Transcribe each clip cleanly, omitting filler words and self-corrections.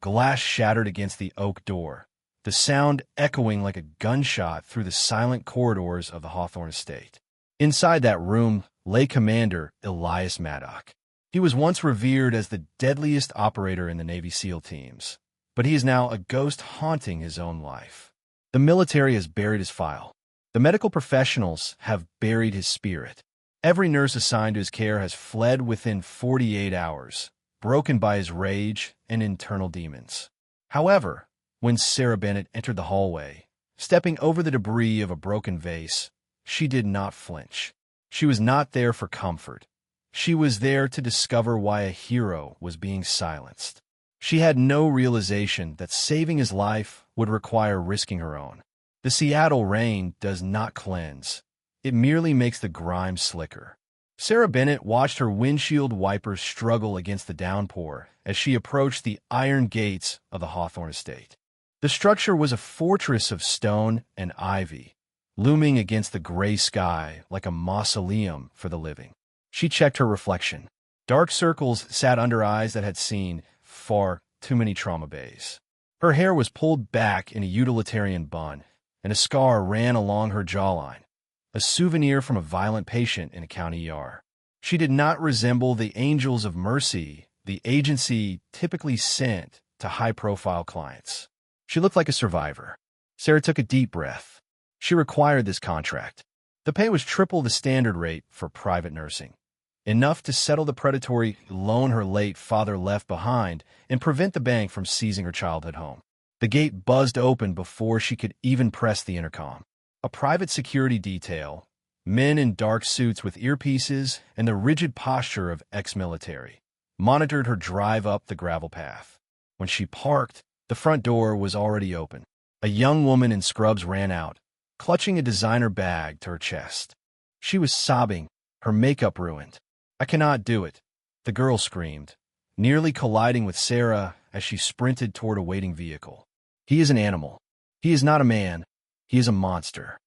Glass shattered against the oak door, the sound echoing like a gunshot through the silent corridors of the Hawthorne estate. Inside that room lay Commander Elias Maddock. He was once revered as the deadliest operator in the Navy SEAL teams, but he is now a ghost haunting his own life. The military has buried his file. The medical professionals have buried his spirit. Every nurse assigned to his care has fled within 48 hours, broken by his rage and internal demons. However, when Sarah Bennett entered the hallway, stepping over the debris of a broken vase, she did not flinch. She was not there for comfort. She was there to discover why a hero was being silenced. She had no realization that saving his life would require risking her own. The Seattle rain does not cleanse. It merely makes the grime slicker. Sarah Bennett watched her windshield wipers struggle against the downpour as she approached the iron gates of the Hawthorne estate. The structure was a fortress of stone and ivy, looming against the gray sky like a mausoleum for the living. She checked her reflection. Dark circles sat under eyes that had seen far too many trauma bays. Her hair was pulled back in a utilitarian bun, and a scar ran along her jawline, a souvenir from a violent patient in a county ER. She did not resemble the angels of mercy the agency typically sent to high-profile clients. She looked like a survivor. Sarah took a deep breath. She required this contract. The pay was triple the standard rate for private nursing, enough to settle the predatory loan her late father left behind and prevent the bank from seizing her childhood home. The gate buzzed open before she could even press the intercom. A private security detail, men in dark suits with earpieces and the rigid posture of ex-military, monitored her drive up the gravel path. When she parked, the front door was already open. A young woman in scrubs ran out, clutching a designer bag to her chest. She was sobbing, her makeup ruined. "I cannot do it," the girl screamed, nearly colliding with Sarah as she sprinted toward a waiting vehicle. "He is an animal. He is not a man. He is a monster."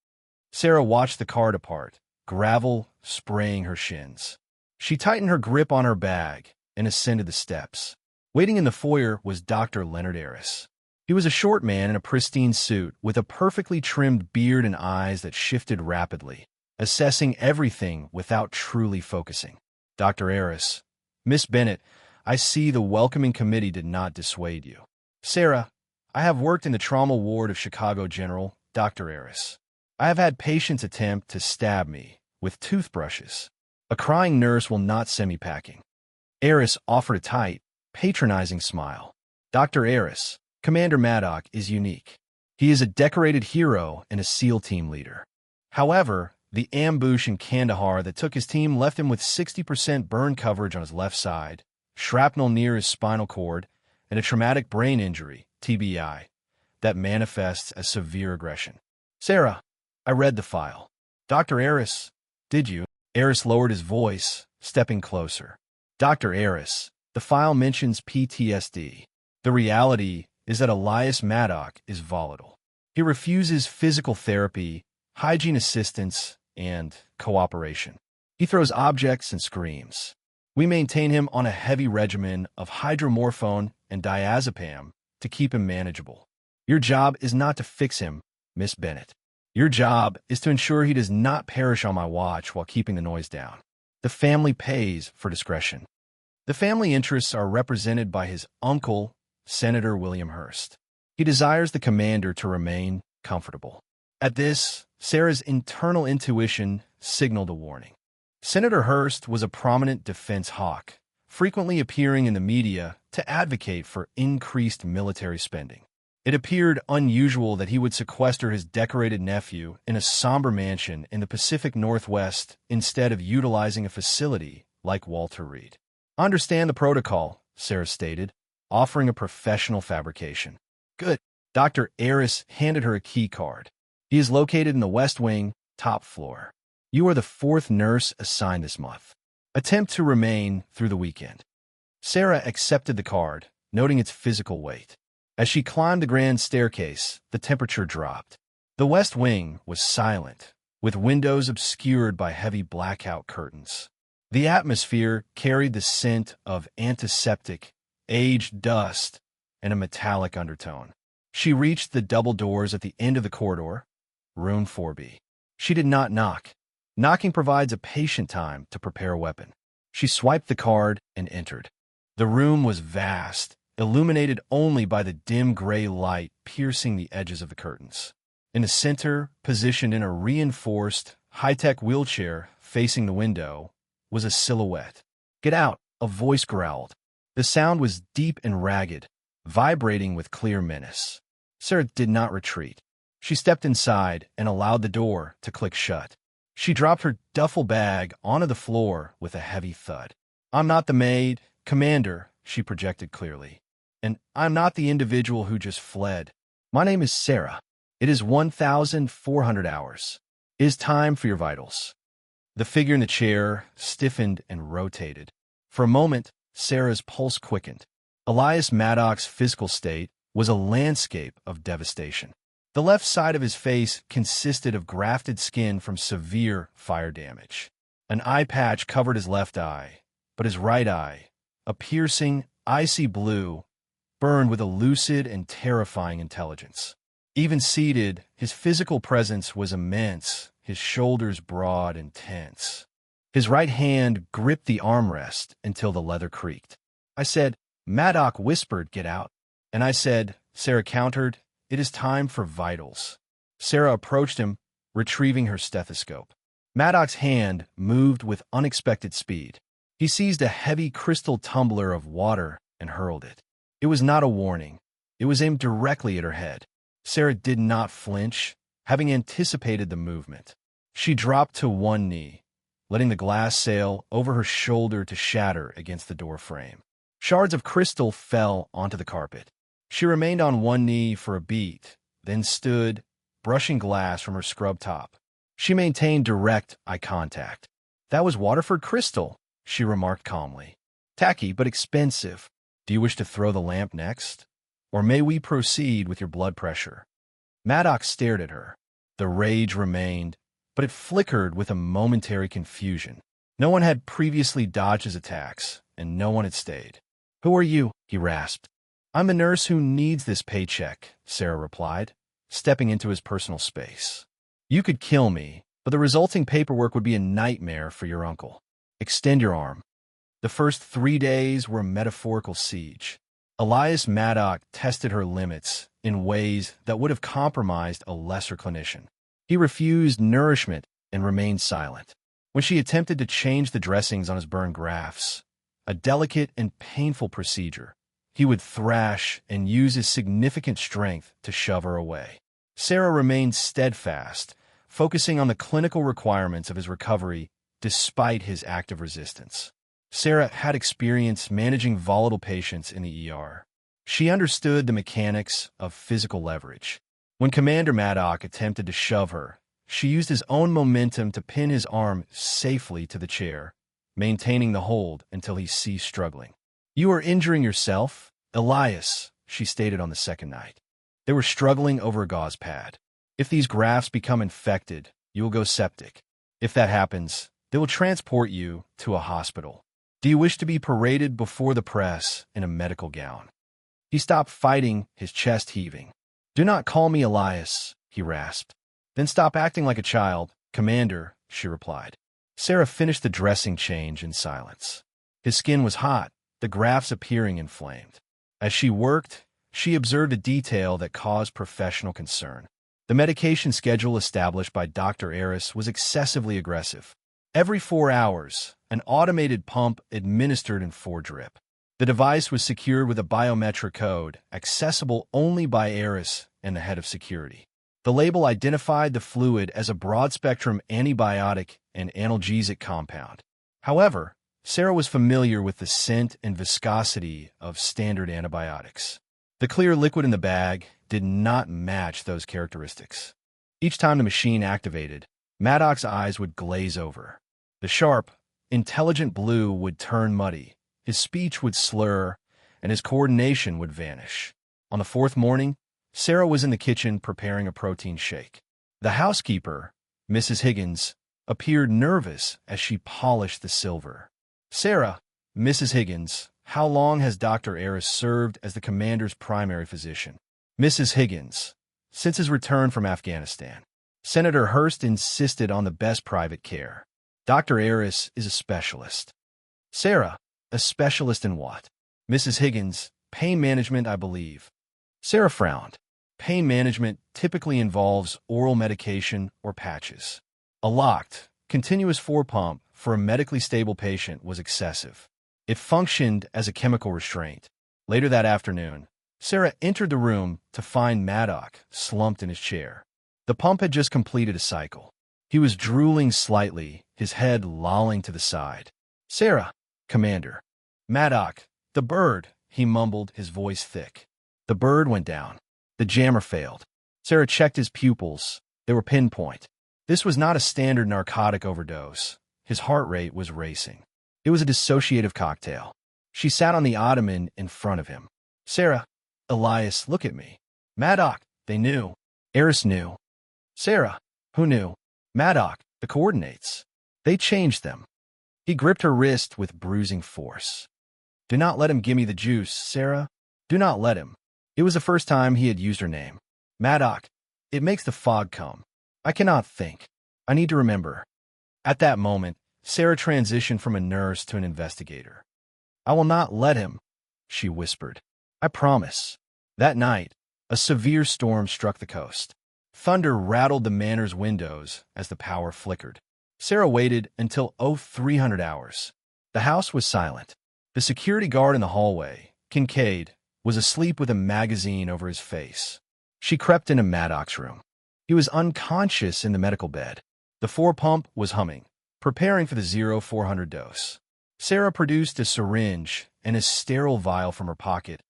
Sarah watched the car depart, gravel spraying her shins. She tightened her grip on her bag and ascended the steps. Waiting in the foyer was Dr. Leonard Harris. He was a short man in a pristine suit with a perfectly trimmed beard and eyes that shifted rapidly, assessing everything without truly focusing. "Dr. Harris, Miss Bennett, I see the welcoming committee did not dissuade you." "Sarah, I have worked in the trauma ward of Chicago General, Dr. Harris. I have had patients attempt to stab me with toothbrushes. A crying nurse will not send me packing." Harris offered a tight, patronizing smile. "Dr. Harris, Commander Maddock is unique. He is a decorated hero and a SEAL team leader. However, the ambush in Kandahar that took his team left him with 60% burn coverage on his left side, shrapnel near his spinal cord, and a traumatic brain injury, TBI, that manifests as severe aggression." "Sarah, I read the file." "Dr. Harris, did you?" Harris lowered his voice, stepping closer. "Dr. Harris, the file mentions PTSD. The reality is that Elias Maddock is volatile. He refuses physical therapy, hygiene assistance, and cooperation. He throws objects and screams. We maintain him on a heavy regimen of hydromorphone and diazepam to keep him manageable. Your job is not to fix him, Miss Bennett. Your job is to ensure he does not perish on my watch while keeping the noise down. The family pays for discretion. The family interests are represented by his uncle, Senator William Hurst. He desires the commander to remain comfortable." At this, Sarah's internal intuition signaled a warning. Senator Hurst was a prominent defense hawk, frequently appearing in the media to advocate for increased military spending. It appeared unusual that he would sequester his decorated nephew in a somber mansion in the Pacific Northwest instead of utilizing a facility like Walter Reed. "I understand the protocol," Sarah stated, offering a professional fabrication. "Good." Dr. Harris handed her a key card. "He is located in the West Wing, top floor. You are the 4th nurse assigned this month. Attempt to remain through the weekend." Sarah accepted the card, noting its physical weight. As she climbed the grand staircase, the temperature dropped. The West Wing was silent, with windows obscured by heavy blackout curtains. The atmosphere carried the scent of antiseptic, aged dust, and a metallic undertone. She reached the double doors at the end of the corridor, room 4B. She did not knock. Knocking provides a patient time to prepare a weapon. She swiped the card and entered. The room was vast, illuminated only by the dim gray light piercing the edges of the curtains. In the center, positioned in a reinforced, high-tech wheelchair facing the window, was a silhouette. "Get out," a voice growled. The sound was deep and ragged, vibrating with clear menace. Sarah did not retreat. She stepped inside and allowed the door to click shut. She dropped her duffel bag onto the floor with a heavy thud. "I'm not the maid, Commander," she projected clearly. "And I'm not the individual who just fled. My name is Sarah. It is 1,400 hours. It is time for your vitals." The figure in the chair stiffened and rotated. For a moment, Sarah's pulse quickened. Elias Maddox's physical state was a landscape of devastation. The left side of his face consisted of grafted skin from severe fire damage. An eye patch covered his left eye, but his right eye, a piercing, icy blue, burned with a lucid and terrifying intelligence. Even seated, his physical presence was immense, his shoulders broad and tense. His right hand gripped the armrest until the leather creaked. "I said," Maddox whispered, "get out." "And I said," Sarah countered, "it is time for vitals." Sarah approached him, retrieving her stethoscope. Maddox's hand moved with unexpected speed. He seized a heavy crystal tumbler of water and hurled it. It was not a warning. It was aimed directly at her head. Sarah did not flinch, having anticipated the movement. She dropped to one knee, letting the glass sail over her shoulder to shatter against the door frame. Shards of crystal fell onto the carpet. She remained on one knee for a beat, then stood, brushing glass from her scrub top. She maintained direct eye contact. "That was Waterford crystal," she remarked calmly. "Tacky, but expensive. Do you wish to throw the lamp next? Or may we proceed with your blood pressure?" Maddox stared at her. The rage remained, but it flickered with a momentary confusion. No one had previously dodged his attacks, and no one had stayed. "Who are you?" he rasped. "I'm a nurse who needs this paycheck," Sarah replied, stepping into his personal space. "You could kill me, but the resulting paperwork would be a nightmare for your uncle. Extend your arm." The first 3 days were a metaphorical siege. Elias Maddox tested her limits in ways that would have compromised a lesser clinician. He refused nourishment and remained silent. When she attempted to change the dressings on his burned grafts, a delicate and painful procedure, he would thrash and use his significant strength to shove her away. Sarah remained steadfast, focusing on the clinical requirements of his recovery despite his active resistance. Sarah had experience managing volatile patients in the ER. She understood the mechanics of physical leverage. When Commander Maddox attempted to shove her, she used his own momentum to pin his arm safely to the chair, maintaining the hold until he ceased struggling. "You are injuring yourself, Elias," she stated on the second night. They were struggling over a gauze pad. "If these grafts become infected, you will go septic. If that happens, they will transport you to a hospital. Do you wish to be paraded before the press in a medical gown?" He stopped fighting, his chest heaving. "Do not call me Elias," he rasped. "Then stop acting like a child, Commander," she replied. Sarah finished the dressing change in silence. His skin was hot, the grafts appearing inflamed. As she worked, she observed a detail that caused professional concern. The medication schedule established by Dr. Aris was excessively aggressive. Every 4 hours, an automated pump administered in 4-drip. The device was secured with a biometric code, accessible only by Aris and the head of security. The label identified the fluid as a broad-spectrum antibiotic and analgesic compound. However, Sarah was familiar with the scent and viscosity of standard antibiotics. The clear liquid in the bag did not match those characteristics. Each time the machine activated, Maddox's eyes would glaze over. The sharp, intelligent blue would turn muddy, his speech would slur, and his coordination would vanish. On the 4th morning, Sarah was in the kitchen preparing a protein shake. The housekeeper, Mrs. Higgins, appeared nervous as she polished the silver. "Sarah," Mrs. Higgins, How long has Dr. Aris served as the commander's primary physician? Mrs. Higgins. Since his return from Afghanistan. Senator Hurst insisted on the best private care. Dr. Aris is a specialist. Sarah. A specialist in what? Mrs. Higgins. Pain management, I believe. Sarah frowned. Pain management typically involves oral medication or patches. A locked, continuous four-pump for a medically stable patient was excessive. It functioned as a chemical restraint. Later that afternoon, Sarah entered the room to find Maddox slumped in his chair. The pump had just completed a cycle. He was drooling slightly, his head lolling to the side. Sarah, Commander. Maddox, the bird, he mumbled, his voice thick. The bird went down. The jammer failed. Sarah checked his pupils. They were pinpoint. This was not a standard narcotic overdose. His heart rate was racing. It was a dissociative cocktail. She sat on the ottoman in front of him. Sarah, Elias, look at me. Maddox, they knew. Eris knew. Sarah, who knew? Maddox, the coordinates. They changed them. He gripped her wrist with bruising force. Do not let him give me the juice, Sarah. Do not let him. It was the first time he had used her name. Maddox, it makes the fog come. I cannot think. I need to remember. At that moment, Sarah transitioned from a nurse to an investigator. I will not let him, she whispered. I promise. That night, a severe storm struck the coast. Thunder rattled the manor's windows as the power flickered. Sarah waited until 0300 hours. The house was silent. The security guard in the hallway, Kincaid, was asleep with a magazine over his face. She crept into Maddox's room. He was unconscious in the medical bed. The four-pump was humming, preparing for the 0400 dose. Sarah produced a syringe and a sterile vial from her pocket,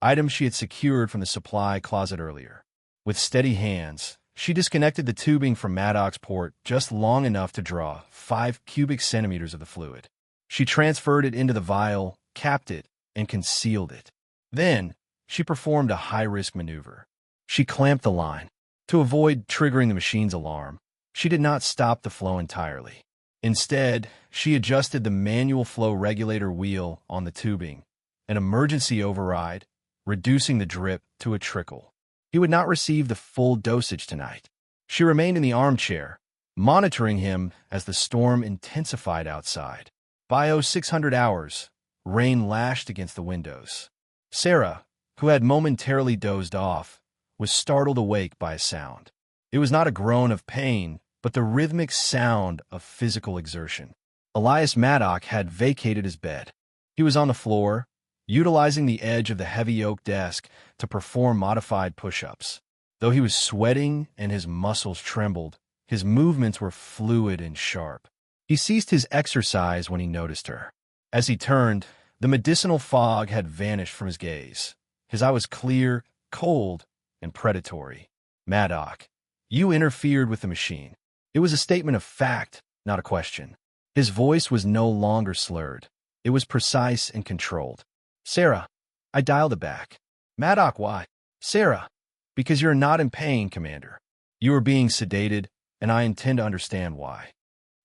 items she had secured from the supply closet earlier. With steady hands, she disconnected the tubing from Maddox's port just long enough to draw 5 cubic centimeters of the fluid. She transferred it into the vial, capped it, and concealed it. Then, she performed a high-risk maneuver. She clamped the line. To avoid triggering the machine's alarm, she did not stop the flow entirely. Instead, she adjusted the manual flow regulator wheel on the tubing, an emergency override, reducing the drip to a trickle. He would not receive the full dosage tonight. She remained in the armchair, monitoring him as the storm intensified outside. By 0600 hours, rain lashed against the windows. Sarah, who had momentarily dozed off, was startled awake by a sound. It was not a groan of pain, but the rhythmic sound of physical exertion. Elias Maddox had vacated his bed. He was on the floor, utilizing the edge of the heavy oak desk to perform modified push-ups. Though he was sweating and his muscles trembled, his movements were fluid and sharp. He ceased his exercise when he noticed her. As he turned, the medicinal fog had vanished from his gaze. His eye was clear, cold, and predatory. Maddox, you interfered with the machine. It was a statement of fact, not a question. His voice was no longer slurred. It was precise and controlled. Sarah, I dialed it back. Maddox, why? Sarah, because you're not in pain, Commander. You are being sedated, and I intend to understand why.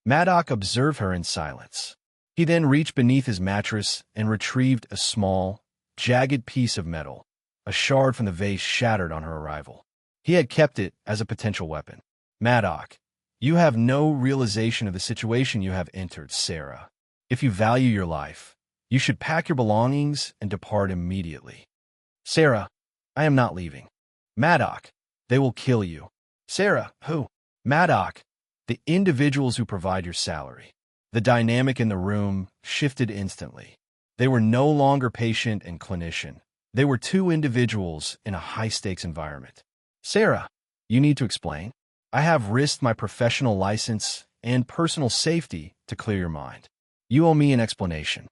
Maddox observed her in silence. He then reached beneath his mattress and retrieved a small, jagged piece of metal. A shard from the vase shattered on her arrival. He had kept it as a potential weapon. Maddox, you have no realization of the situation you have entered, Sarah. If you value your life, you should pack your belongings and depart immediately. Sarah, I am not leaving. Maddox, they will kill you. Sarah, who? Maddox, the individuals who provide your salary. The dynamic in the room shifted instantly. They were no longer patient and clinician. They were two individuals in a high-stakes environment. Sarah, you need to explain. I have risked my professional license and personal safety to clear your mind. You owe me an explanation.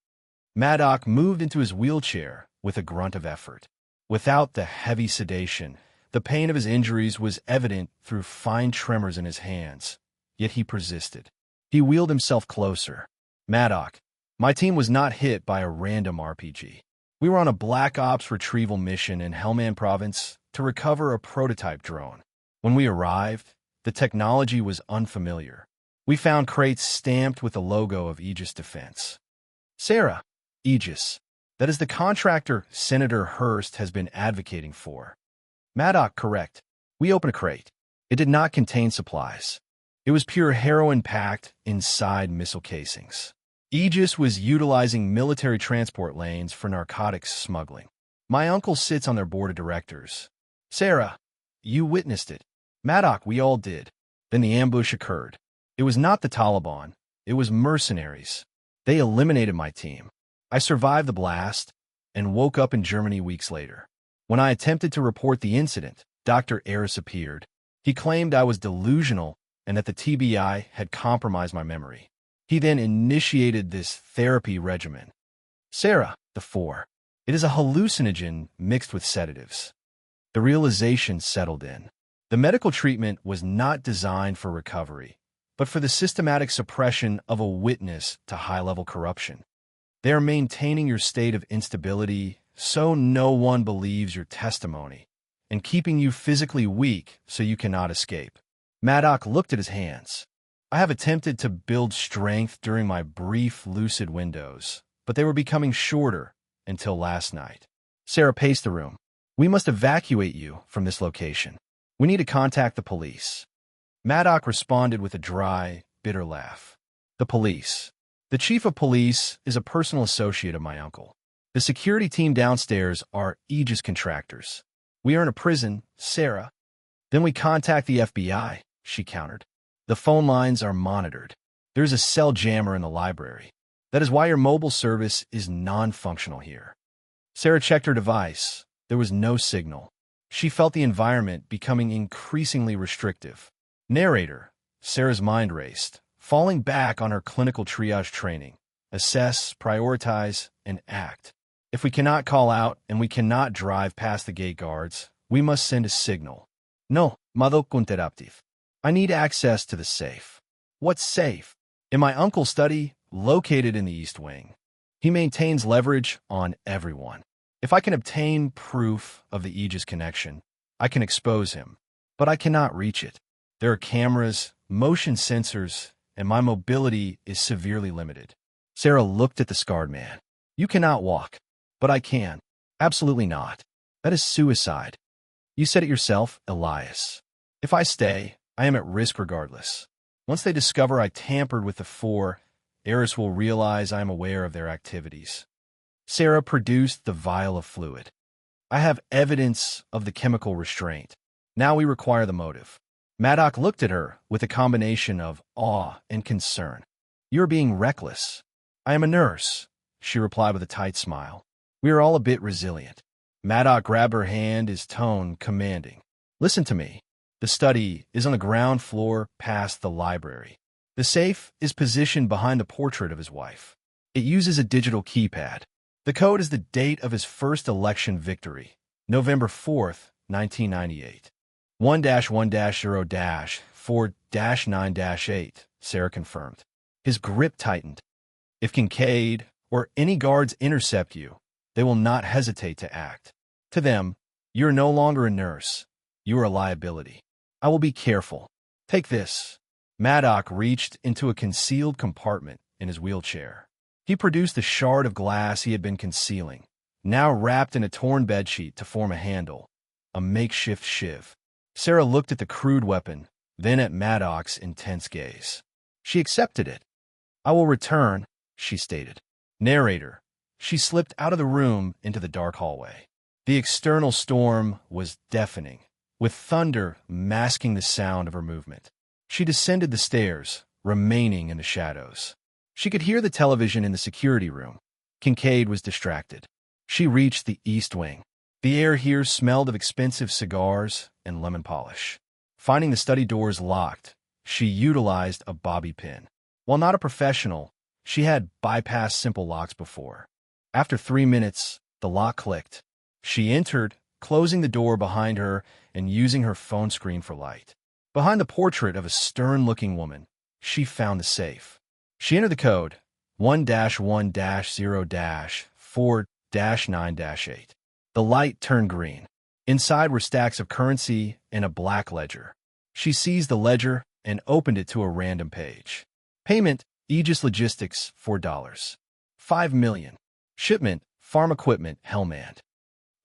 Maddox moved into his wheelchair with a grunt of effort. Without the heavy sedation, the pain of his injuries was evident through fine tremors in his hands, yet he persisted. He wheeled himself closer. Maddox, my team was not hit by a random RPG. We were on a Black Ops retrieval mission in Helmand Province to recover a prototype drone. When we arrived, the technology was unfamiliar. We found crates stamped with the logo of Aegis Defense. Sarah, Aegis. That is the contractor Senator Hearst has been advocating for. Maddox, correct. We opened a crate. It did not contain supplies. It was pure heroin packed inside missile casings. Aegis was utilizing military transport lanes for narcotics smuggling. My uncle sits on their board of directors. Sarah, you witnessed it. Maddox, we all did. Then the ambush occurred. It was not the Taliban. It was mercenaries. They eliminated my team. I survived the blast and woke up in Germany weeks later. When I attempted to report the incident, Dr. Aris appeared. He claimed I was delusional and that the TBI had compromised my memory. He then initiated this therapy regimen. Sarah, the 4. It is a hallucinogen mixed with sedatives. The realization settled in. The medical treatment was not designed for recovery, but for the systematic suppression of a witness to high-level corruption. They are maintaining your state of instability so no one believes your testimony, and keeping you physically weak so you cannot escape. Maddox looked at his hands. I have attempted to build strength during my brief lucid windows, but they were becoming shorter until last night. Sarah paced the room. We must evacuate you from this location. We need to contact the police. Maddox responded with a dry, bitter laugh. The police. The chief of police is a personal associate of my uncle. The security team downstairs are Aegis contractors. We are in a prison, Sarah. Then we contact the FBI, she countered. The phone lines are monitored. There's a cell jammer in the library. That is why your mobile service is non-functional here. Sarah checked her device. There was no signal. She felt the environment becoming increasingly restrictive. Narrator. Sarah's mind raced, falling back on her clinical triage training. Assess, prioritize, and act. If we cannot call out and we cannot drive past the gate guards, we must send a signal. No, madok interruptive. I need access to the safe. What's safe? In my uncle's study, located in the East Wing. He maintains leverage on everyone. If I can obtain proof of the Aegis connection, I can expose him. But I cannot reach it. There are cameras, motion sensors, and my mobility is severely limited. Sarah looked at the scarred man. You cannot walk. But I can. Absolutely not. That is suicide. You said it yourself, Elias. If I stay, I am at risk regardless. Once they discover I tampered with the 4, Eris will realize I am aware of their activities. Sarah produced the vial of fluid. I have evidence of the chemical restraint. Now we require the motive. Maddox looked at her with a combination of awe and concern. You are being reckless. I am a nurse, she replied with a tight smile. We are all a bit resilient. Maddox grabbed her hand, his tone commanding. Listen to me. The study is on the ground floor past the library. The safe is positioned behind the portrait of his wife. It uses a digital keypad. The code is the date of his first election victory, November 4th, 1998. 1-1-0-4-9-8, Sarah confirmed. His grip tightened. If Kincaid or any guards intercept you, they will not hesitate to act. To them, you are no longer a nurse. You are a liability. I will be careful. Take this. Maddox reached into a concealed compartment in his wheelchair. He produced a shard of glass he had been concealing, now wrapped in a torn bedsheet to form a handle, a makeshift shiv. Sarah looked at the crude weapon, then at Maddox's intense gaze. She accepted it. I will return, she stated. Narrator. She slipped out of the room into the dark hallway. The external storm was deafening, with thunder masking the sound of her movement. She descended the stairs, remaining in the shadows. She could hear the television in the security room. Kincaid was distracted. She reached the East Wing. The air here smelled of expensive cigars and lemon polish. Finding the study doors locked, she utilized a bobby pin. While not a professional, she had bypassed simple locks before. After 3 minutes, the lock clicked. She entered, closing the door behind her and using her phone screen for light. Behind the portrait of a stern-looking woman, she found the safe. She entered the code 1-1-0-4-9-8. The light turned green. Inside were stacks of currency and a black ledger. She seized the ledger and opened it to a random page. Payment, Aegis Logistics, $4. 5 million. Shipment, Farm equipment, Hellman.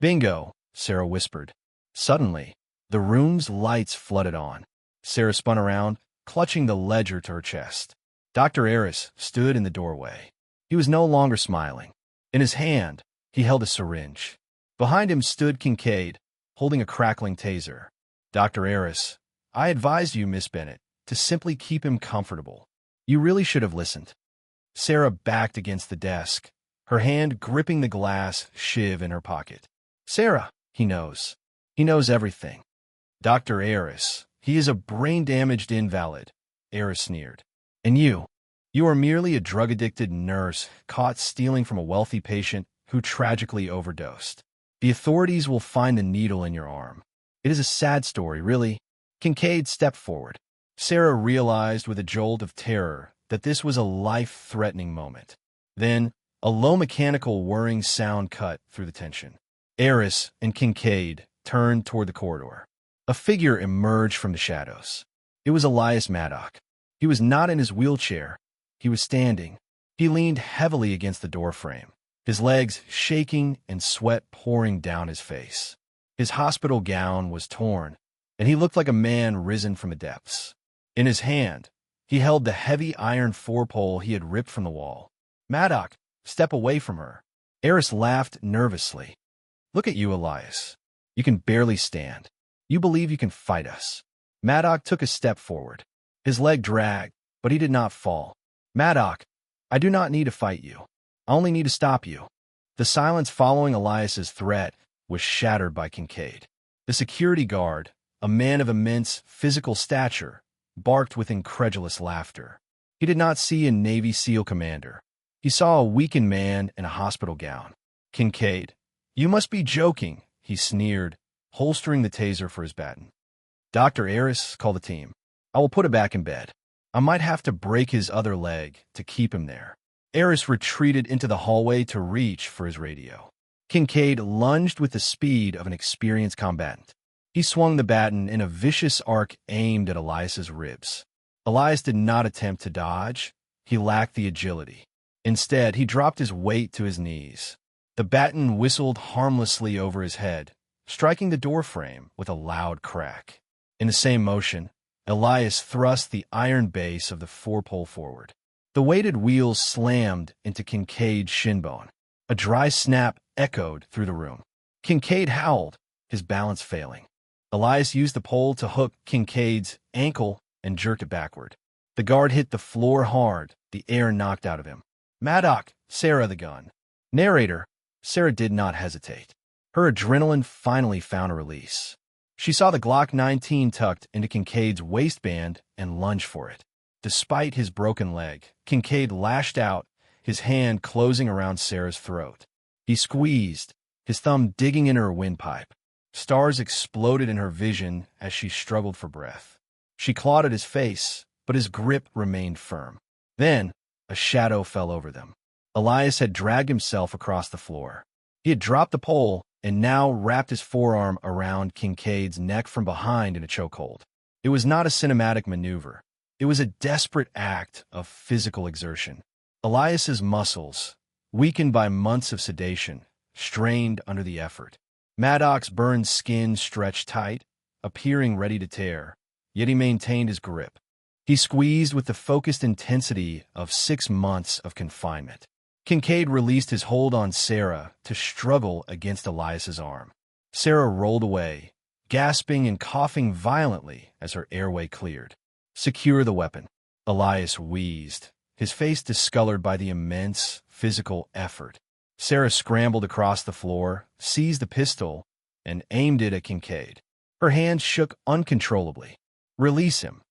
Bingo, Sarah whispered. Suddenly, the room's lights flooded on. Sarah spun around, clutching the ledger to her chest. Dr. Eris stood in the doorway. He was no longer smiling. In his hand, he held a syringe. Behind him stood Kincaid, holding a crackling taser. Dr. Eris, I advised you, Miss Bennett, to simply keep him comfortable. You really should have listened. Sarah backed against the desk, her hand gripping the glass shiv in her pocket. Sarah, he knows. He knows everything. Dr. Eris, he is a brain-damaged invalid, Eris sneered. And you are merely a drug-addicted nurse caught stealing from a wealthy patient who tragically overdosed. The authorities will find the needle in your arm. It is a sad story, really. Kincaid stepped forward. Sarah realized with a jolt of terror that this was a life-threatening moment. Then, a low mechanical whirring sound cut through the tension. Eris and Kincaid turned toward the corridor. A figure emerged from the shadows. It was Elias Maddock. He was not in his wheelchair. He was standing. He leaned heavily against the doorframe, his legs shaking and sweat pouring down his face. His hospital gown was torn, and he looked like a man risen from the depths. In his hand, he held the heavy iron four-pole he had ripped from the wall. Maddock, step away from her. Eris laughed nervously. Look at you, Elias. You can barely stand. You believe you can fight us. Maddock took a step forward. His leg dragged, but he did not fall. Maddock, I do not need to fight you. I only need to stop you. The silence following Elias's threat was shattered by Kincaid. The security guard, a man of immense physical stature, barked with incredulous laughter. He did not see a Navy SEAL commander. He saw a weakened man in a hospital gown. Kincaid, you must be joking, he sneered, holstering the taser for his baton. Dr. Eris, call the team. I will put it back in bed. I might have to break his other leg to keep him there. Eris retreated into the hallway to reach for his radio. Kincaid lunged with the speed of an experienced combatant. He swung the baton in a vicious arc aimed at Elias's ribs. Elias did not attempt to dodge. He lacked the agility. Instead, he dropped his weight to his knees. The baton whistled harmlessly over his head, striking the doorframe with a loud crack. In the same motion, Elias thrust the iron base of the four-pole forward. The weighted wheels slammed into Kincaid's shinbone. A dry snap echoed through the room. Kincaid howled, his balance failing. Elias used the pole to hook Kincaid's ankle and jerked it backward. The guard hit the floor hard, the air knocked out of him. Maddock, Sarah the gun. Narrator, Sarah did not hesitate. Her adrenaline finally found a release. She saw the Glock 19 tucked into Kincaid's waistband and lunged for it. Despite his broken leg, Kincaid lashed out, his hand closing around Sarah's throat. He squeezed, his thumb digging in her windpipe. Stars exploded in her vision as she struggled for breath. She clawed at his face, but his grip remained firm. Then, a shadow fell over them. Elias had dragged himself across the floor. He had dropped the pole and now wrapped his forearm around Kincaid's neck from behind in a chokehold. It was not a cinematic maneuver. It was a desperate act of physical exertion. Elias's muscles, weakened by months of sedation, strained under the effort. Maddock's burned skin stretched tight, appearing ready to tear, yet he maintained his grip. He squeezed with the focused intensity of 6 months of confinement. Kincaid released his hold on Sarah to struggle against Elias's arm. Sarah rolled away, gasping and coughing violently as her airway cleared. Secure the weapon. Elias wheezed, his face discolored by the immense physical effort. Sarah scrambled across the floor, seized the pistol, and aimed it at Kincaid. Her hands shook uncontrollably. Release him,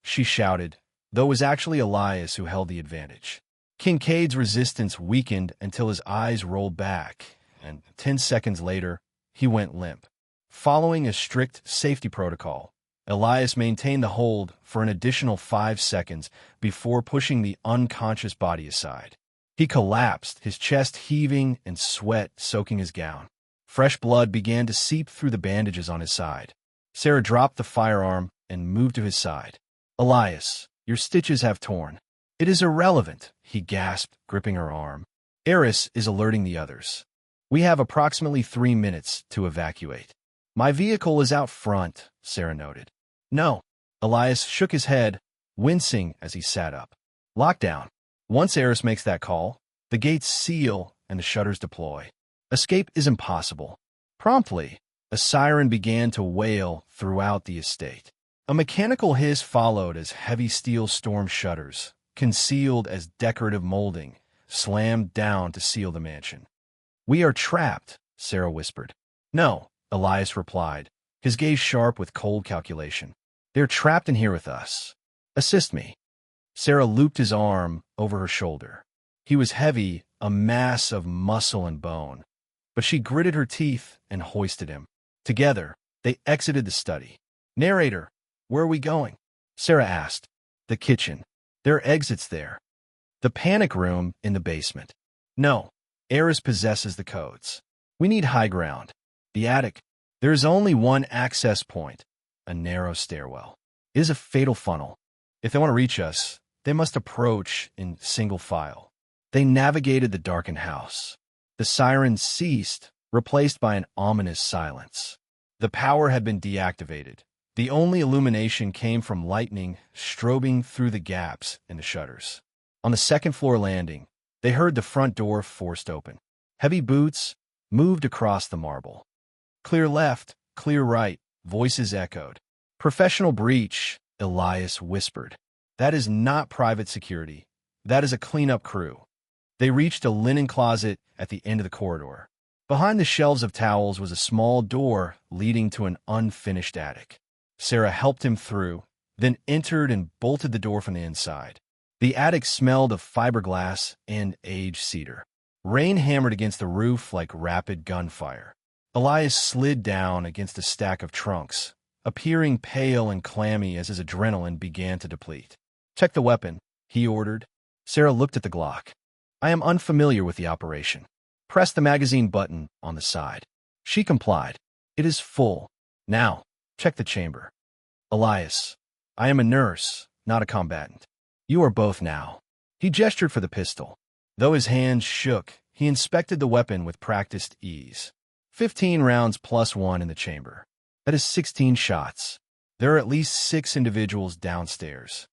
she shouted, though it was actually Elias who held the advantage. Kincaid's resistance weakened until his eyes rolled back, and 10 seconds later, he went limp. Following a strict safety protocol, Elias maintained the hold for an additional 5 seconds before pushing the unconscious body aside. He collapsed, his chest heaving and sweat soaking his gown. Fresh blood began to seep through the bandages on his side. Sarah dropped the firearm and moved to his side. Elias, your stitches have torn. It is irrelevant, he gasped, gripping her arm. Eris is alerting the others. We have approximately 3 minutes to evacuate. My vehicle is out front, Sarah noted. No. Elias shook his head, wincing as he sat up. Lockdown. Once Eris makes that call, the gates seal and the shutters deploy. Escape is impossible. Promptly, a siren began to wail throughout the estate. A mechanical hiss followed as heavy steel storm shutters, concealed as decorative molding, slammed down to seal the mansion. We are trapped, Sarah whispered. No, Elias replied, his gaze sharp with cold calculation. They're trapped in here with us. Assist me. Sarah looped his arm over her shoulder. He was heavy, a mass of muscle and bone, but she gritted her teeth and hoisted him. Together, they exited the study. Narrator, where are we going? Sarah asked. The kitchen. There are exits there. The panic room in the basement. No, Eris possesses the codes. We need high ground. The attic. There is only one access point, a narrow stairwell. It is a fatal funnel. If they want to reach us, they must approach in single file. They navigated the darkened house. The siren ceased, replaced by an ominous silence. The power had been deactivated. The only illumination came from lightning strobing through the gaps in the shutters. On the second-floor landing, they heard the front door forced open. Heavy boots moved across the marble. Clear left, clear right, voices echoed. Professional breach, Elias whispered. That is not private security. That is a cleanup crew. They reached a linen closet at the end of the corridor. Behind the shelves of towels was a small door leading to an unfinished attic. Sarah helped him through, then entered and bolted the door from the inside. The attic smelled of fiberglass and aged cedar. Rain hammered against the roof like rapid gunfire. Elias slid down against a stack of trunks, appearing pale and clammy as his adrenaline began to deplete. Check the weapon, he ordered. Sarah looked at the Glock. I am unfamiliar with the operation. Press the magazine button on the side. She complied. It is full. Now, check the chamber. Elias, I am a nurse, not a combatant. You are both now. He gestured for the pistol. Though his hands shook, he inspected the weapon with practiced ease. 15 rounds plus 1 in the chamber. That is 16 shots. There are at least 6 individuals downstairs.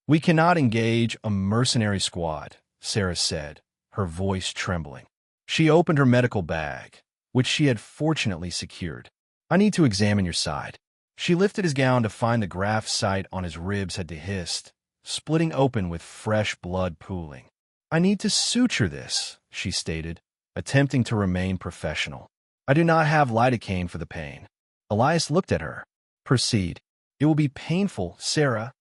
We cannot engage a mercenary squad, Sarah said, her voice trembling. She opened her medical bag, which she had fortunately secured. I need to examine your side. She lifted his gown to find the graft site on his ribs had hissed, splitting open with fresh blood pooling. I need to suture this, she stated, attempting to remain professional. I do not have lidocaine for the pain. Elias looked at her. Proceed. It will be painful, Sarah.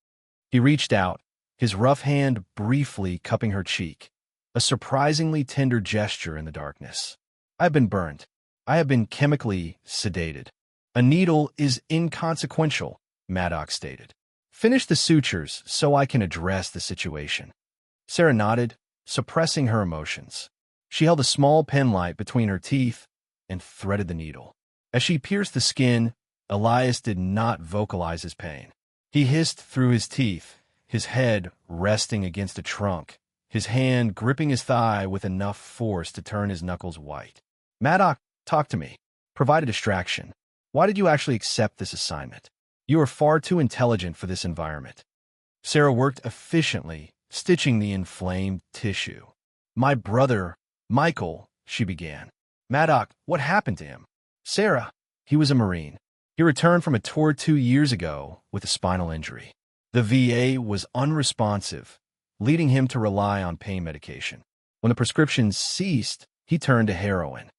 He reached out, his rough hand briefly cupping her cheek, a surprisingly tender gesture in the darkness. I have been burned. I have been chemically sedated. A needle is inconsequential, Maddox stated. Finish the sutures so I can address the situation. Sarah nodded, suppressing her emotions. She held a small penlight between her teeth and threaded the needle. As she pierced the skin, Elias did not vocalize his pain. He hissed through his teeth, his head resting against a trunk, his hand gripping his thigh with enough force to turn his knuckles white. Maddox, talk to me. Provide a distraction. Why did you actually accept this assignment? You are far too intelligent for this environment. Sarah worked efficiently, stitching the inflamed tissue. My brother, Michael, she began. Maddox, what happened to him? Sarah, he was a Marine. He returned from a tour 2 years ago with a spinal injury. The VA was unresponsive, leading him to rely on pain medication. When the prescriptions ceased, he turned to heroin.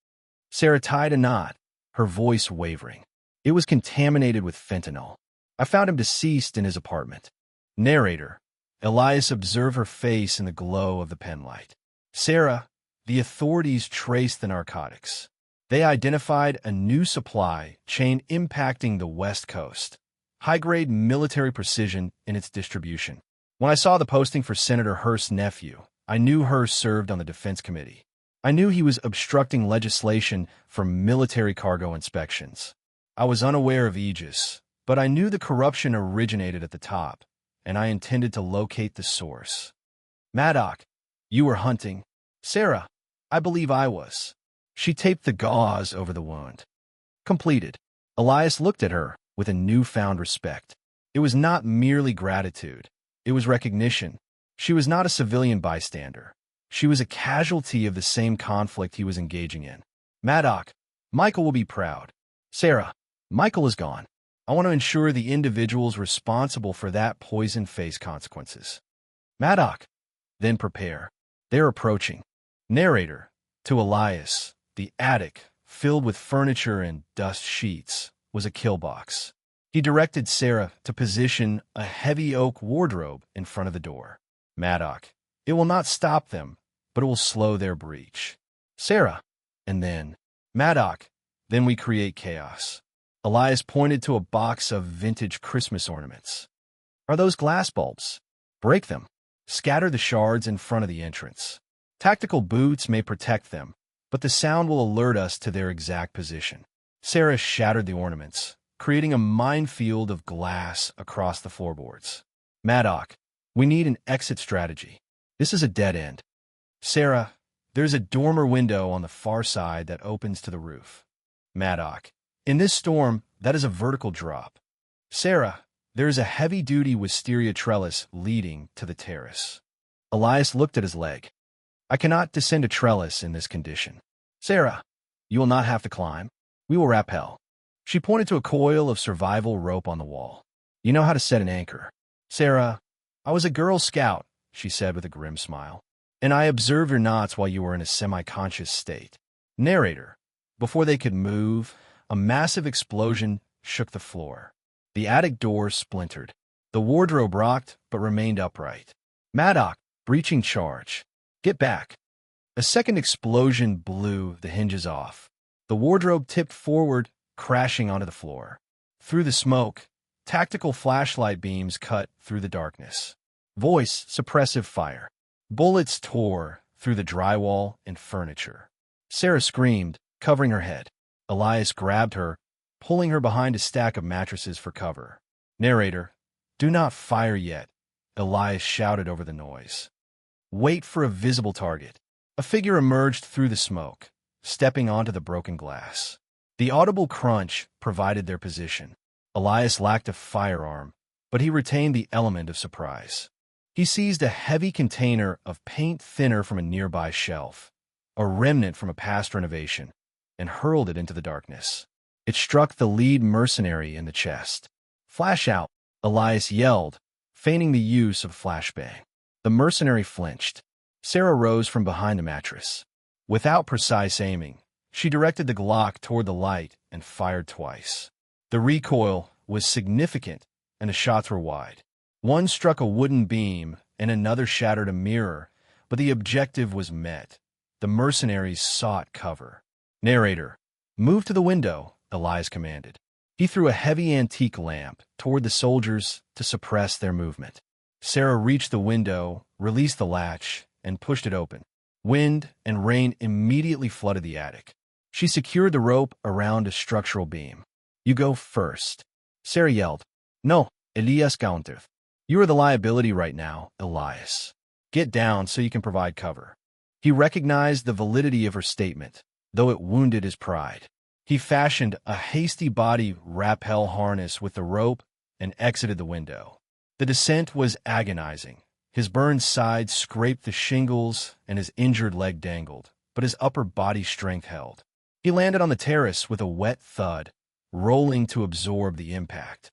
Sarah tied a knot, her voice wavering. It was contaminated with fentanyl. I found him deceased in his apartment. Narrator, Elias observed her face in the glow of the penlight. Sarah, the authorities traced the narcotics. They identified a new supply chain impacting the West Coast. High-grade military precision in its distribution. When I saw the posting for Senator Hurst's nephew, I knew Hurst served on the Defense Committee. I knew he was obstructing legislation for military cargo inspections. I was unaware of Aegis, but I knew the corruption originated at the top, and I intended to locate the source. Maddox, you were hunting. Sarah, I believe I was. She taped the gauze over the wound. Completed. Elias looked at her with a newfound respect. It was not merely gratitude. It was recognition. She was not a civilian bystander. She was a casualty of the same conflict he was engaging in. Maddox, Michael will be proud. Sarah, Michael is gone. I want to ensure the individuals responsible for that poison face consequences. Maddox, then prepare. They're approaching. Narrator, to Elias, the attic, filled with furniture and dust sheets, was a kill box. He directed Sarah to position a heavy oak wardrobe in front of the door. Maddox, it will not stop them, but it will slow their breach. Sarah, and then, Maddox, then we create chaos. Elias pointed to a box of vintage Christmas ornaments. Are those glass bulbs? Break them. Scatter the shards in front of the entrance. Tactical boots may protect them, but the sound will alert us to their exact position. Sarah shattered the ornaments, creating a minefield of glass across the floorboards. Maddox, we need an exit strategy. This is a dead end. Sarah, there's a dormer window on the far side that opens to the roof. Maddox, in this storm, that is a vertical drop. Sarah, there is a heavy-duty wisteria trellis leading to the terrace. Elias looked at his leg. I cannot descend a trellis in this condition. Sarah, you will not have to climb. We will rappel. She pointed to a coil of survival rope on the wall. You know how to set an anchor. Sarah, I was a Girl Scout, she said with a grim smile, and I observed your knots while you were in a semi-conscious state. Narrator, before they could move, a massive explosion shook the floor. The attic door splintered. The wardrobe rocked but remained upright. Maddox, breaching charge. Get back. A second explosion blew the hinges off. The wardrobe tipped forward, crashing onto the floor. Through the smoke, tactical flashlight beams cut through the darkness. Voice suppressive fire. Bullets tore through the drywall and furniture. Sarah screamed, covering her head. Elias grabbed her, pulling her behind a stack of mattresses for cover. Narrator, do not fire yet, Elias shouted over the noise. Wait for a visible target. A figure emerged through the smoke, stepping onto the broken glass. The audible crunch provided their position. Elias lacked a firearm, but he retained the element of surprise. He seized a heavy container of paint thinner from a nearby shelf, a remnant from a past renovation, and hurled it into the darkness. It struck the lead mercenary in the chest. Flash out, Elias yelled, feigning the use of flashbang. The mercenary flinched. Sarah rose from behind the mattress. Without precise aiming, she directed the Glock toward the light and fired twice. The recoil was significant, and the shots were wide. One struck a wooden beam, and another shattered a mirror, but the objective was met. The mercenaries sought cover. Narrator, move to the window, Elias commanded. He threw a heavy antique lamp toward the soldiers to suppress their movement. Sarah reached the window, released the latch, and pushed it open. Wind and rain immediately flooded the attic. She secured the rope around a structural beam. You go first. Sarah yelled. No, Elias countered. You are the liability right now, Elias. Get down so you can provide cover. He recognized the validity of her statement, though it wounded his pride. He fashioned a hasty body rappel harness with the rope and exited the window. The descent was agonizing. His burned side scraped the shingles and his injured leg dangled, but his upper body strength held. He landed on the terrace with a wet thud, rolling to absorb the impact.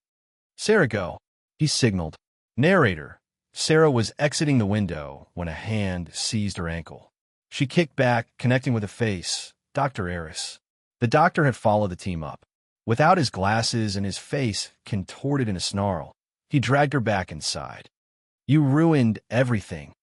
Sarah, go, he signaled. Narrator, Sarah was exiting the window when a hand seized her ankle. She kicked back, connecting with a face, Dr. Eris. The doctor had followed the team up. Without his glasses and his face contorted in a snarl, he dragged her back inside. You ruined everything,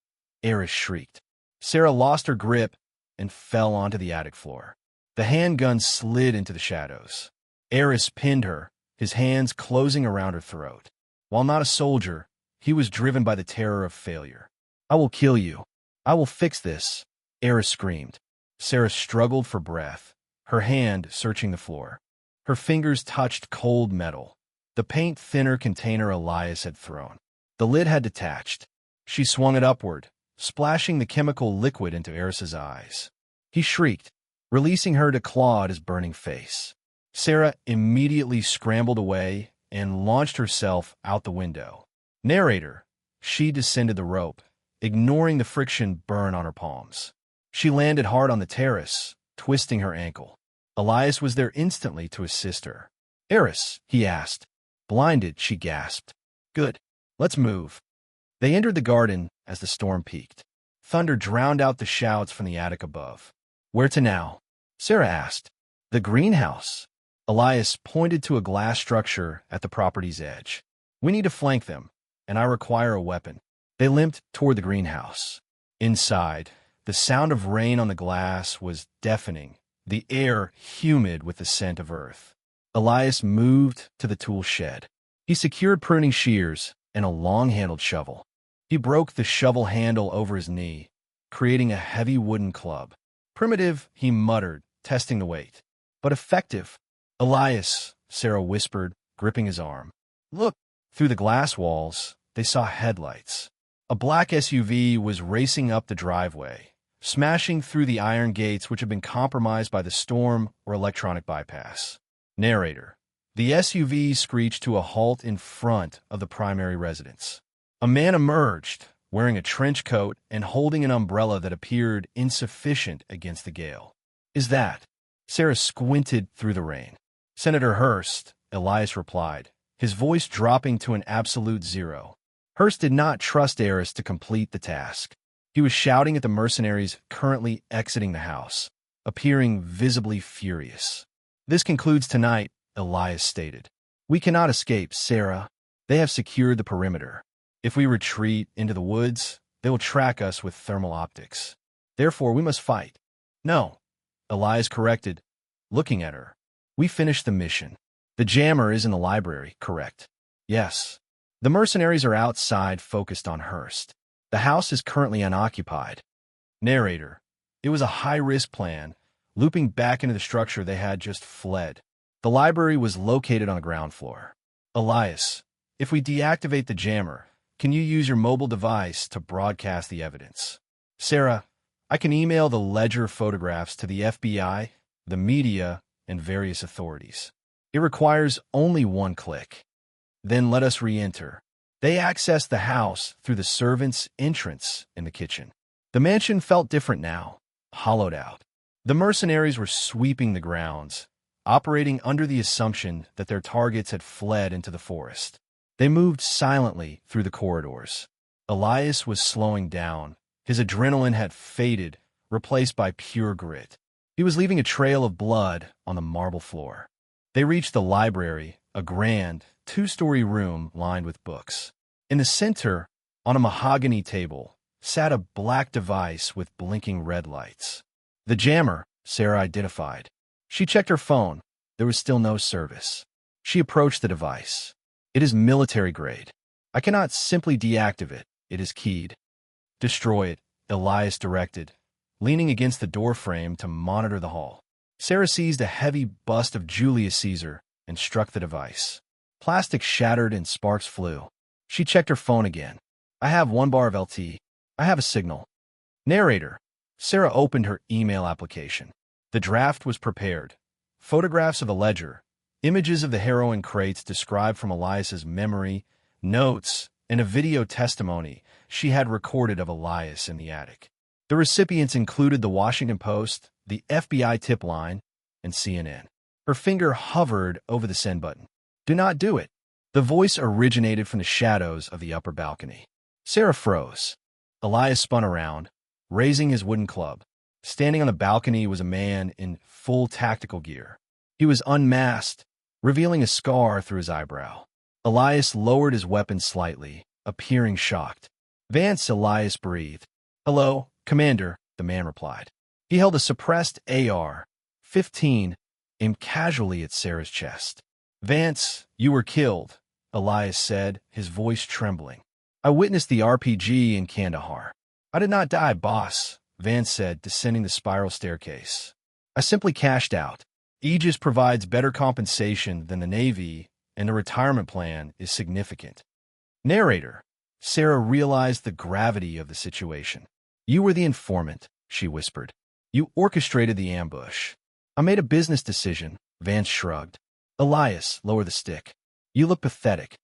Eris shrieked. Sarah lost her grip and fell onto the attic floor. The handgun slid into the shadows. Eris pinned her, his hands closing around her throat. While not a soldier, he was driven by the terror of failure. I will kill you. I will fix this, Eris screamed. Sarah struggled for breath, her hand searching the floor. Her fingers touched cold metal, the paint thinner container Elias had thrown. The lid had detached. She swung it upward, splashing the chemical liquid into Eris's eyes. He shrieked. releasing her to claw at his burning face. Sarah immediately scrambled away and launched herself out the window. Narrator. She descended the rope, ignoring the friction burn on her palms. She landed hard on the terrace, twisting her ankle. Elias was there instantly to assist her. "Eris," he asked. Blinded, she gasped. "Good. Let's move." They entered the garden as the storm peaked. Thunder drowned out the shouts from the attic above. "Where to now?" Sarah asked. "The greenhouse." Elias pointed to a glass structure at the property's edge. "We need to flank them, and I require a weapon." They limped toward the greenhouse. Inside, the sound of rain on the glass was deafening, the air humid with the scent of earth. Elias moved to the tool shed. He secured pruning shears and a long-handled shovel. He broke the shovel handle over his knee, creating a heavy wooden club. "Primitive," he muttered, testing the weight. "But effective." "Elias," Sarah whispered, gripping his arm. "Look." Through the glass walls, they saw headlights. A black SUV was racing up the driveway, smashing through the iron gates which had been compromised by the storm or electronic bypass. Narrator. The SUV screeched to a halt in front of the primary residence. A man emerged, wearing a trench coat and holding an umbrella that appeared insufficient against the gale. "Is that?" Sarah squinted through the rain. "Senator Hurst," Elias replied, his voice dropping to an absolute zero. Hurst did not trust Eris to complete the task. He was shouting at the mercenaries currently exiting the house, appearing visibly furious. "This concludes tonight," Elias stated. "We cannot escape, Sarah. They have secured the perimeter. If we retreat into the woods, they will track us with thermal optics. Therefore, we must fight." "No," Elias corrected, looking at her. "We finished the mission. The jammer is in the library, correct?" "Yes." "The mercenaries are outside, focused on Hurst. The house is currently unoccupied." Narrator. It was a high-risk plan, looping back into the structure they had just fled. The library was located on the ground floor. "Elias, if we deactivate the jammer, can you use your mobile device to broadcast the evidence?" "Sarah, I can email the ledger photographs to the FBI, the media, and various authorities. It requires only one click. Then let us re-enter." They accessed the house through the servants' entrance in the kitchen. The mansion felt different now, hollowed out. The mercenaries were sweeping the grounds, operating under the assumption that their targets had fled into the forest. They moved silently through the corridors. Elias was slowing down. His adrenaline had faded, replaced by pure grit. He was leaving a trail of blood on the marble floor. They reached the library, a grand, two-story room lined with books. In the center, on a mahogany table, sat a black device with blinking red lights. "The jammer," Sarah identified. She checked her phone. There was still no service. She approached the device. "It is military grade. I cannot simply deactivate it. It is keyed." "Destroy it," Elias directed, leaning against the doorframe to monitor the hall. Sarah seized a heavy bust of Julius Caesar and struck the device. Plastic shattered and sparks flew. She checked her phone again. "I have 1 bar of LT. I have a signal." Narrator. Sarah opened her email application. The draft was prepared. Photographs of the ledger, images of the heroin crates described from Elias's memory, notes, and a video testimony she had recorded of Elias in the attic. The recipients included the Washington Post, the FBI tip line, and CNN. Her finger hovered over the send button. "Do not do it." The voice originated from the shadows of the upper balcony. Sarah froze. Elias spun around, raising his wooden club. Standing on the balcony was a man in full tactical gear. He was unmasked, revealing a scar through his eyebrow. Elias lowered his weapon slightly, appearing shocked. "Vance," Elias breathed. "Hello, Commander," the man replied. He held a suppressed AR-15, aimed casually at Sarah's chest. "Vance, you were killed," Elias said, his voice trembling. "I witnessed the RPG in Kandahar." "I did not die, boss," Vance said, descending the spiral staircase. "I simply cashed out. Aegis provides better compensation than the Navy, and the retirement plan is significant." Narrator. Sarah realized the gravity of the situation. "You were the informant," she whispered. You orchestrated the ambush. I made a business decision, Vance shrugged. Elias, lower the stick. You look pathetic.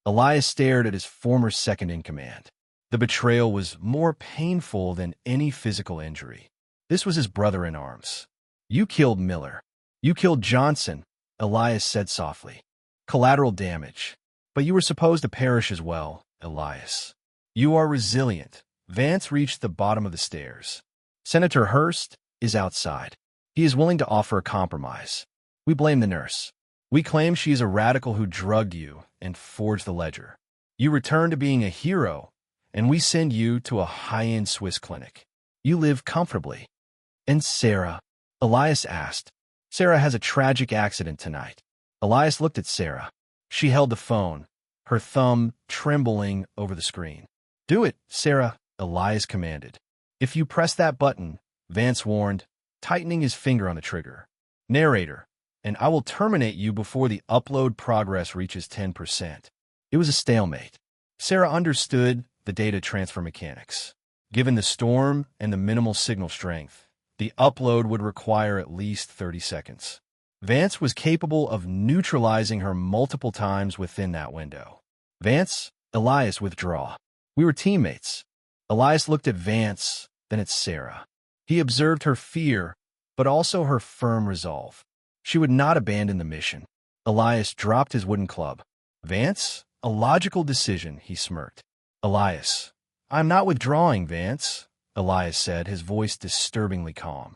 Elias stared at his former second-in-command. The betrayal was more painful than any physical injury. This was his brother-in-arms. You killed Miller. You killed Johnson, Elias said softly. Collateral damage. But you were supposed to perish as well, Elias. You are resilient. Vance reached the bottom of the stairs. Senator Hurst is outside. He is willing to offer a compromise. We blame the nurse. We claim she is a radical who drugged you and forged the ledger. You return to being a hero, and we send you to a high-end Swiss clinic. You live comfortably. And Sarah? Elias asked. Sarah has a tragic accident tonight. Elias looked at Sarah. She held the phone, her thumb trembling over the screen. Do it, Sarah, Elias commanded. If you press that button, Vance warned, tightening his finger on the trigger. Narrator, and I will terminate you before the upload progress reaches 10%. It was a stalemate. Sarah understood the data transfer mechanics. Given the storm and the minimal signal strength, the upload would require at least 30 seconds. Vance was capable of neutralizing her multiple times within that window. Vance, Elias, withdraw. We were teammates. Elias looked at Vance, then at Sarah. He observed her fear, but also her firm resolve. She would not abandon the mission. Elias dropped his wooden club. Vance? A logical decision, he smirked. Elias. I'm not withdrawing, Vance, Elias said, his voice disturbingly calm.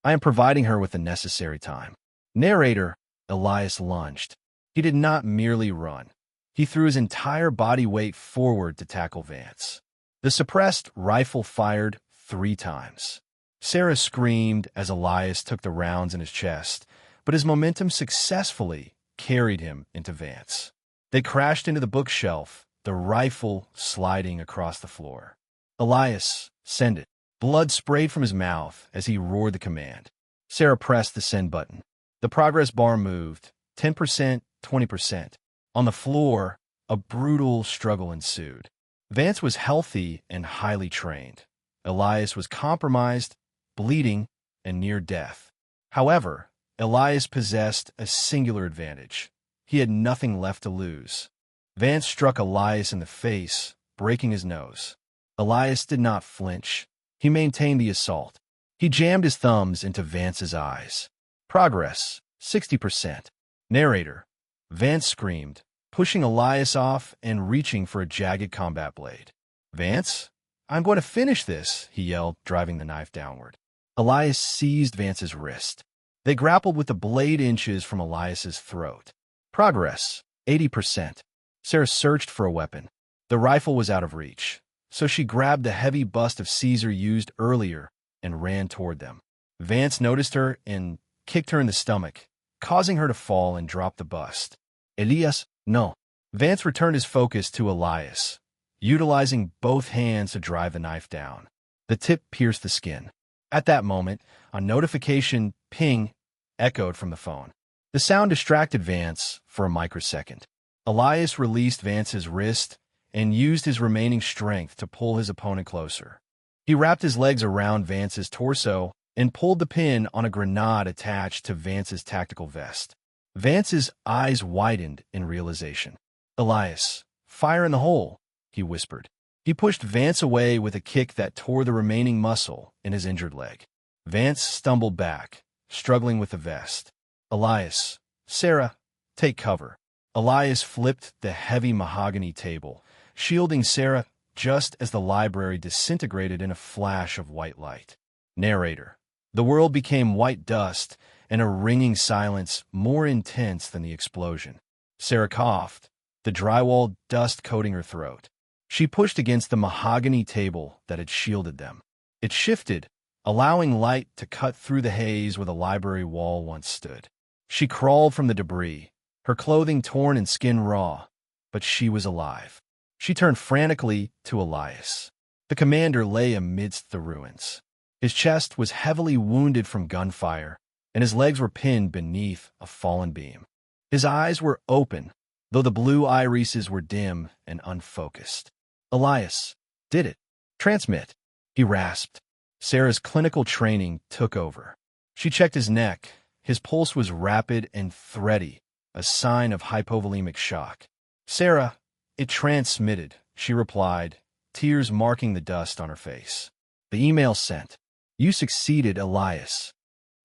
I am providing her with the necessary time. Narrator, Elias lunged. He did not merely run. He threw his entire body weight forward to tackle Vance. The suppressed rifle fired 3 times. Sarah screamed as Elias took the rounds in his chest, but his momentum successfully carried him into Vance. They crashed into the bookshelf, the rifle sliding across the floor. Elias, send it. Blood sprayed from his mouth as he roared the command. Sarah pressed the send button. The progress bar moved, 10%, 20%. On the floor, a brutal struggle ensued. Vance was healthy and highly trained. Elias was compromised, bleeding, and near death. However, Elias possessed a singular advantage. He had nothing left to lose. Vance struck Elias in the face, breaking his nose. Elias did not flinch. He maintained the assault. He jammed his thumbs into Vance's eyes. Progress, 60%. Narrator. Vance screamed, pushing Elias off and reaching for a jagged combat blade. Vance? I'm going to finish this, he yelled, driving the knife downward. Elias seized Vance's wrist. They grappled with the blade inches from Elias's throat. Progress, 80%. Sarah searched for a weapon. The rifle was out of reach, so she grabbed the heavy bust of Caesar used earlier and ran toward them. Vance noticed her and kicked her in the stomach, causing her to fall and drop the bust. Elias, no. Vance returned his focus to Elias, utilizing both hands to drive the knife down. The tip pierced the skin. At that moment, a notification ping echoed from the phone. The sound distracted Vance for a microsecond. Elias released Vance's wrist and used his remaining strength to pull his opponent closer. He wrapped his legs around Vance's torso and pulled the pin on a grenade attached to Vance's tactical vest. Vance's eyes widened in realization. Elias, fire in the hole, he whispered. He pushed Vance away with a kick that tore the remaining muscle in his injured leg. Vance stumbled back, struggling with the vest. Elias, Sarah, take cover. Elias flipped the heavy mahogany table, shielding Sarah just as the library disintegrated in a flash of white light. Narrator. The world became white dust and a ringing silence more intense than the explosion. Sarah coughed, the drywall dust coating her throat. She pushed against the mahogany table that had shielded them. It shifted, allowing light to cut through the haze where the library wall once stood. She crawled from the debris, her clothing torn and skin raw, but she was alive. She turned frantically to Elias. The commander lay amidst the ruins. His chest was heavily wounded from gunfire, and his legs were pinned beneath a fallen beam. His eyes were open, though the blue irises were dim and unfocused. Elias, did it. Transmit. He rasped. Sarah's clinical training took over. She checked his neck. His pulse was rapid and thready, a sign of hypovolemic shock. "Sarah, it transmitted," she replied, tears marking the dust on her face. The email sent. "You succeeded, Elias."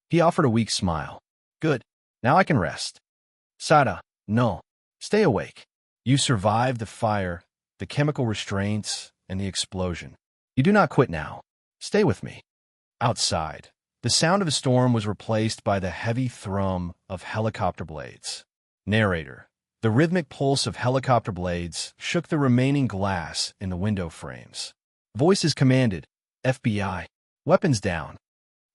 He offered a weak smile. "Good. Now I can rest." "Sada, no. Stay awake. You survived the fire, the chemical restraints, and the explosion. You do not quit now. Stay with me." Outside, the sound of a storm was replaced by the heavy thrum of helicopter blades. Narrator: the rhythmic pulse of helicopter blades shook the remaining glass in the window frames. Voices commanded, "FBI, weapons down."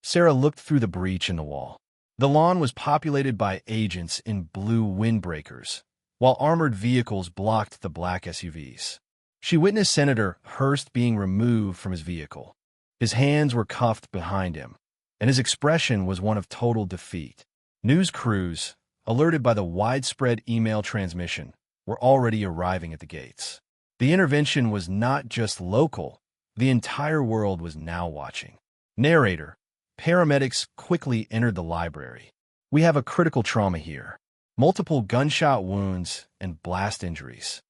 Sarah looked through the breach in the wall. The lawn was populated by agents in blue windbreakers, while armored vehicles blocked the black SUVs. She witnessed Senator Hurst being removed from his vehicle. His hands were cuffed behind him, and his expression was one of total defeat. News crews, alerted by the widespread email transmission, were already arriving at the gates. The intervention was not just local, the entire world was now watching. Narrator: paramedics quickly entered the library. "We have a critical trauma here. Multiple gunshot wounds and blast injuries."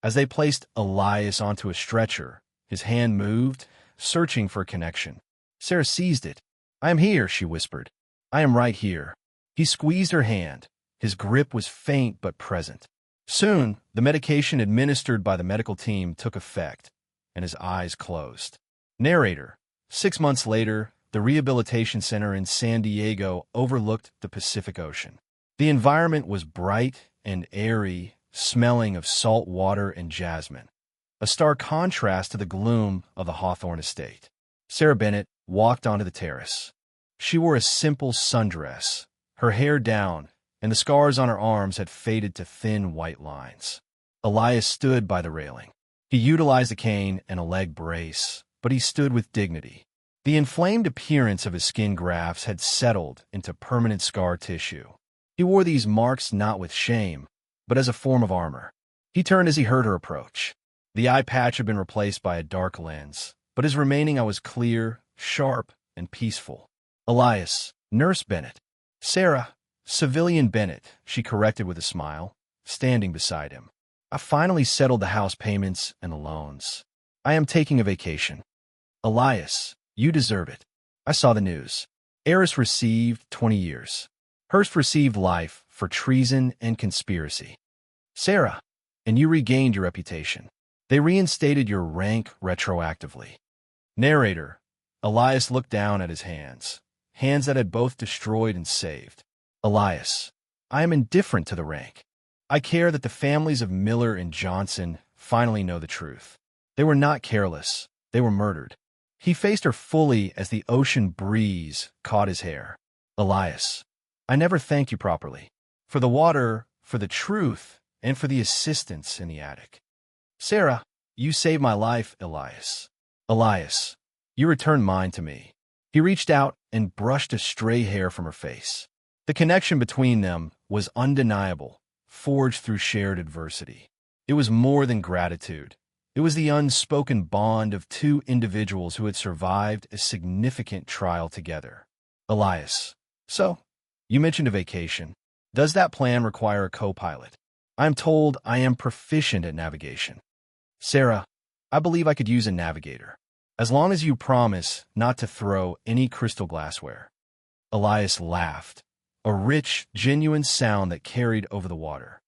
As they placed Elias onto a stretcher, his hand moved, searching for a connection. Sarah seized it. "I am here," she whispered. "I am right here." He squeezed her hand. His grip was faint but present. Soon, the medication administered by the medical team took effect, and his eyes closed. Narrator: 6 months later, the rehabilitation center in San Diego overlooked the Pacific Ocean. The environment was bright and airy, smelling of salt water and jasmine, a stark contrast to the gloom of the Hawthorne estate. Sarah Bennett walked onto the terrace. She wore a simple sundress, her hair down, and the scars on her arms had faded to thin white lines. Elias stood by the railing. He utilized a cane and a leg brace, but he stood with dignity. The inflamed appearance of his skin grafts had settled into permanent scar tissue. He wore these marks not with shame, but as a form of armor. He turned as he heard her approach. The eye patch had been replaced by a dark lens, but his remaining eye was clear, sharp, and peaceful. "Elias, Nurse Bennett." "Sarah, Civilian Bennett," she corrected with a smile, standing beside him. "I finally settled the house payments and the loans. I am taking a vacation." "Elias, you deserve it. I saw the news. Eris received 20 years. Hurst received life for treason and conspiracy. Sarah, and you regained your reputation. They reinstated your rank retroactively." Narrator: Elias looked down at his hands that had both destroyed and saved. "Elias, I am indifferent to the rank. I care that the families of Miller and Johnson finally know the truth. They were not careless. They were murdered." He faced her fully as the ocean breeze caught his hair. "Elias, I never thanked you properly. For the water, for the truth, and for the assistance in the attic." "Sarah, you saved my life, Elias." "Elias, you returned mine to me." He reached out and brushed a stray hair from her face. The connection between them was undeniable, forged through shared adversity. It was more than gratitude. It was the unspoken bond of two individuals who had survived a significant trial together. "Elias, so, you mentioned a vacation. Does that plan require a co-pilot? I'm told I am proficient at navigation." "Sarah, I believe I could use a navigator, as long as you promise not to throw any crystal glassware." Elias laughed, a rich, genuine sound that carried over the water.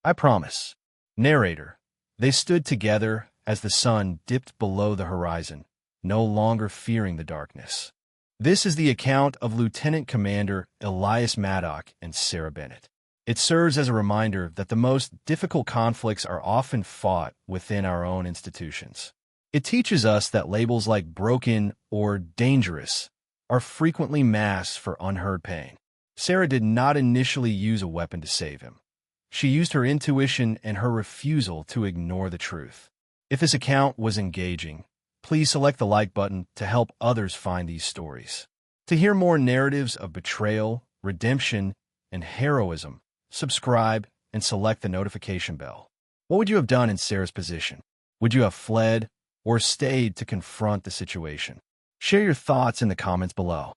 "I promise." Narrator: they stood together as the sun dipped below the horizon, no longer fearing the darkness. This is the account of Lieutenant Commander Elias Maddock and Sarah Bennett. It serves as a reminder that the most difficult conflicts are often fought within our own institutions. It teaches us that labels like broken or dangerous are frequently masks for unheard pain. Sarah did not initially use a weapon to save him. She used her intuition and her refusal to ignore the truth. If this account was engaging, please select the like button to help others find these stories. To hear more narratives of betrayal, redemption, and heroism, subscribe and select the notification bell. What would you have done in Sarah's position? Would you have fled or stayed to confront the situation? Share your thoughts in the comments below.